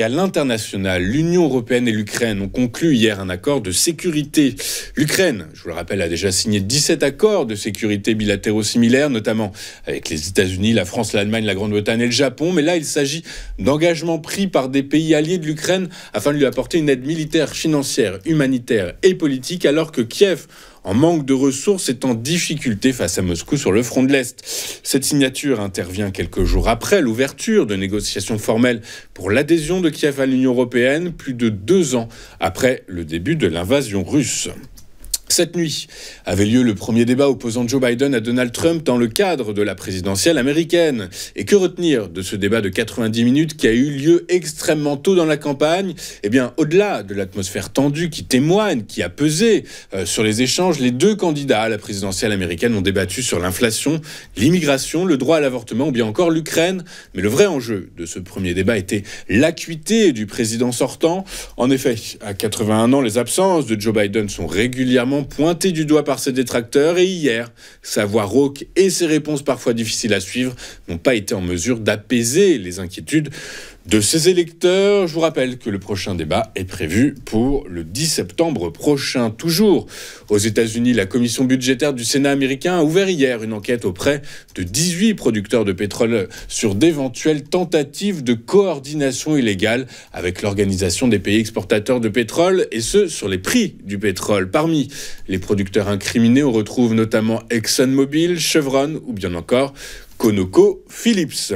et à l'international. L'Union européenne et l'Ukraine ont conclu hier un accord de sécurité. L'Ukraine, je vous le rappelle, a déjà signé 17 accords de sécurité bilatéraux similaires, notamment avec les États-Unis, la France, l'Allemagne, la Grande-Bretagne et le Japon. Mais là, il s'agit d'engagements pris par des pays alliés de l'Ukraine afin de lui apporter une aide militaire, financière, humanitaire et politique, alors que Kiev, en manque de ressources, est en difficulté face à Moscou sur le front de l'Est. Cette signature intervient quelques jours après l'ouverture de négociations formelles pour l'adhésion de Kiev à l'Union européenne, plus de 2 ans après le début de l'invasion russe. Cette nuit avait lieu le premier débat opposant Joe Biden à Donald Trump dans le cadre de la présidentielle américaine. Et que retenir de ce débat de 90 minutes qui a eu lieu extrêmement tôt dans la campagne ? Eh bien, au-delà de l'atmosphère tendue qui témoigne, qui a pesé sur les échanges, les deux candidats à la présidentielle américaine ont débattu sur l'inflation, l'immigration, le droit à l'avortement ou bien encore l'Ukraine. Mais le vrai enjeu de ce premier débat était l'acuité du président sortant. En effet, à 81 ans, les absences de Joe Biden sont régulièrement pointé du doigt par ses détracteurs, et hier, sa voix rauque et ses réponses parfois difficiles à suivre n'ont pas été en mesure d'apaiser les inquiétudes de ses électeurs. Je vous rappelle que le prochain débat est prévu pour le 10 septembre prochain. Toujours aux États-Unis, la commission budgétaire du Sénat américain a ouvert hier une enquête auprès de 18 producteurs de pétrole sur d'éventuelles tentatives de coordination illégale avec l'Organisation des pays exportateurs de pétrole, et ce, sur les prix du pétrole. Parmi les producteurs incriminés, on retrouve notamment ExxonMobil, Chevron ou bien encore ConocoPhillips.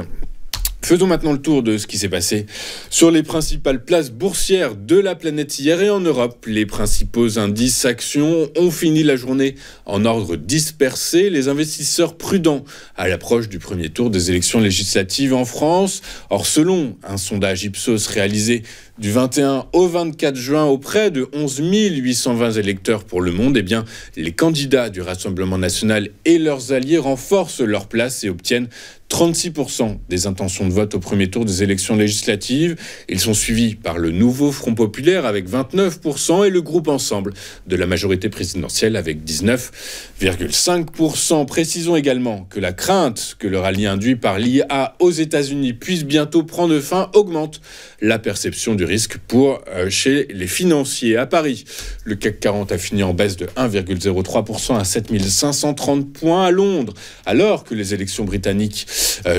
Faisons maintenant le tour de ce qui s'est passé sur les principales places boursières de la planète hier et en Europe. Les principaux indices actions ont fini la journée en ordre dispersé. Les investisseurs prudents à l'approche du premier tour des élections législatives en France. Or, selon un sondage Ipsos réalisé du 21 au 24 juin auprès de 11 820 électeurs pour Le Monde, eh bien, les candidats du Rassemblement national et leurs alliés renforcent leur place et obtiennent 36% des intentions de vote au premier tour des élections législatives. Ils sont suivis par le nouveau Front populaire avec 29% et le groupe Ensemble de la majorité présidentielle avec 19,5%. Précisons également que la crainte que le rallye induit par l'IA aux États-Unis puisse bientôt prendre fin augmente la perception du risque pour chez les financiers. À Paris, le CAC 40 a fini en baisse de 1,03% à 7530 points. À Londres, alors que les élections britanniques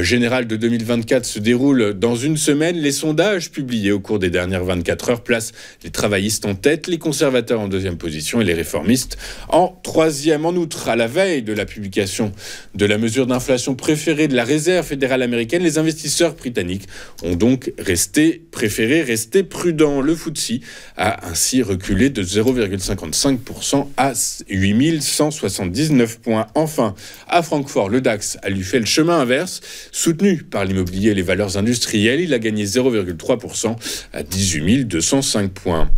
générales de 2024 se déroulent dans une semaine, les sondages publiés au cours des dernières 24 heures placent les travaillistes en tête, les conservateurs en deuxième position et les réformistes en troisième. En outre, à la veille de la publication de la mesure d'inflation préférée de la Réserve fédérale américaine, les investisseurs britanniques ont donc préféré rester prudents. Le FTSE a ainsi reculé de 0,55% à 8179 points. Enfin, à Francfort, le DAX a lui fait le chemin inverse. Soutenu par l'immobilier et les valeurs industrielles, il a gagné 0,3% à 18 205 points.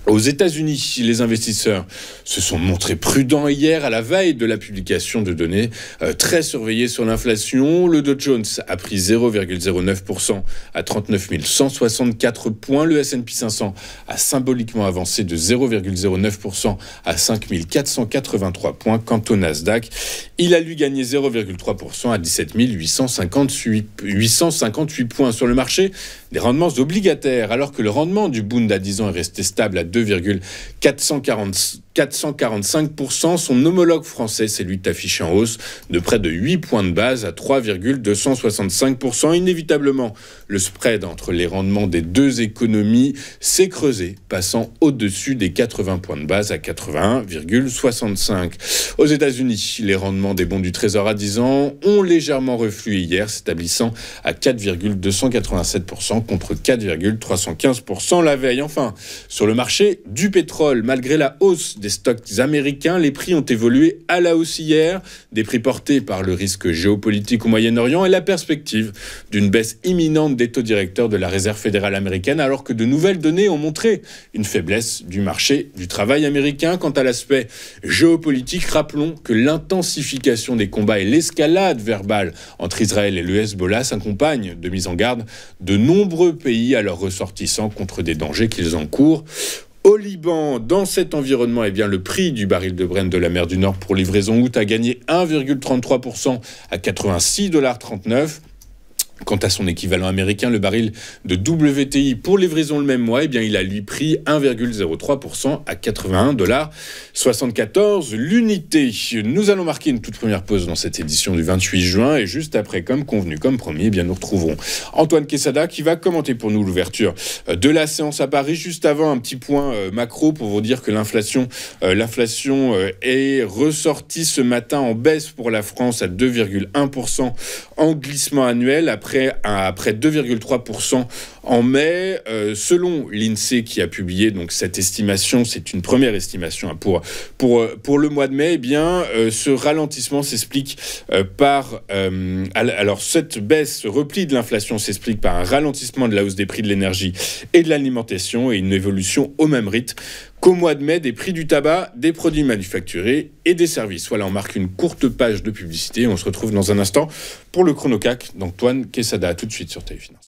Aux États-Unis, les investisseurs se sont montrés prudents hier à la veille de la publication de données très surveillées sur l'inflation. Le Dow Jones a pris 0,09% à 39 164 points. Le S&P 500 a symboliquement avancé de 0,09% à 5 483 points. Quant au Nasdaq, il a lui gagné 0,3% à 17 858 points. Sur le marché des rendements obligataires, alors que le rendement du Bund à 10 ans est resté stable à 2,445%, son homologue français s'est lui affiché en hausse de près de 8 points de base à 3,265%. Inévitablement, le spread entre les rendements des deux économies s'est creusé, passant au-dessus des 80 points de base à 81,65. Aux États-Unis, les rendements des bons du Trésor à 10 ans ont légèrement reflué hier, s'établissant à 4,287% contre 4,315% la veille. Enfin, sur le marché du pétrole, malgré la hausse des stocks américains, les prix ont évolué à la hausse hier, des prix portés par le risque géopolitique au Moyen-Orient et la perspective d'une baisse imminente des taux directeurs de la Réserve fédérale américaine, alors que de nouvelles données ont montré une faiblesse du marché du travail américain. Quant à l'aspect géopolitique, rappelons que l'intensification des combats et l'escalade verbale entre Israël et le Hezbollah s'accompagnent de mises en garde de nombreux pays à leurs ressortissants contre des dangers qu'ils encourent. Au Liban, dans cet environnement, eh bien, le prix du baril de Brent de la mer du Nord pour livraison août a gagné 1,33% à 86,39 $. Quant à son équivalent américain, le baril de WTI pour livraison le même mois, eh bien, il a lui pris 1,03% à 81,74 $ l'unité. Nous allons marquer une toute première pause dans cette édition du 28 juin et juste après, comme convenu, comme promis, eh bien, nous retrouverons Antoine Quesada qui va commenter pour nous l'ouverture de la séance à Paris. Juste avant, un petit point macro pour vous dire que l'inflation est ressortie ce matin en baisse pour la France à 2,1% en glissement annuel après 2,3% en mai. Selon l'INSEE qui a publié donc cette estimation, c'est une première estimation pour le mois de mai, eh bien, ce ralentissement s'explique alors cette baisse, ce repli de l'inflation s'explique par un ralentissement de la hausse des prix de l'énergie et de l'alimentation et une évolution au même rythme qu'au mois de mai des prix du tabac, des produits manufacturés et des services. Voilà, on marque une courte page de publicité. On se retrouve dans un instant pour le chrono-CAC d'Antoine Quesada. À tout de suite sur Téléfinance.